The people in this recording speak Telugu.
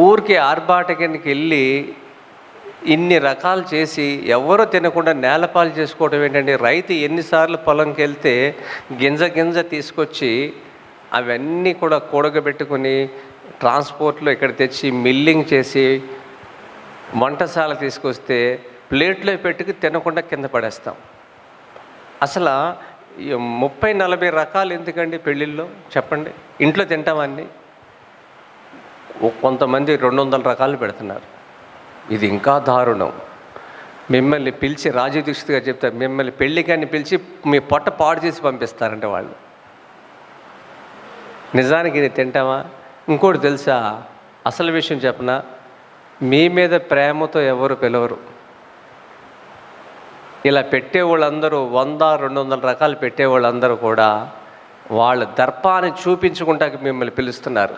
ఊరికి ఆర్భాటకానికి వెళ్ళి ఇన్ని రకాలు చేసి ఎవరో తినకుండా నేలపాలు చేసుకోవడం ఏంటంటే, రైతు ఎన్నిసార్లు పొలంకి వెళ్తే గింజ తీసుకొచ్చి అవన్నీ కూడా కూడగబెట్టుకుని ట్రాన్స్పోర్ట్లో ఇక్కడ తెచ్చి మిల్లింగ్ చేసి వంటశాల తీసుకొస్తే ప్లేట్లో పెట్టుకు తినకుండా కింద పడేస్తాం. అసలు 30-40 రకాలు ఎందుకండి పెళ్ళిళ్ళలో చెప్పండి? ఇంట్లో తింటామన్నీ కొంతమంది 200 రకాలు పెడుతున్నారు. ఇది ఇంకా దారుణం. మిమ్మల్ని పిలిచి రాజు దీక్షిత్ గారు చెప్తారు, మిమ్మల్ని పెళ్ళికాన్ని పిలిచి మీ పొట్ట పాడు చేసి పంపిస్తారంటే వాళ్ళు. నిజానికి ఇది తింటామా? ఇంకోటి తెలుసా, అసలు విషయం చెప్పనా, మీ మీద ప్రేమతో ఎవరు పిలవరు. ఇలా పెట్టేవాళ్ళందరూ 100-200 రకాలు పెట్టేవాళ్ళందరూ కూడా వాళ్ళ దర్పాన్ని చూపించుకుంటానికి మిమ్మల్ని పిలుస్తున్నారు.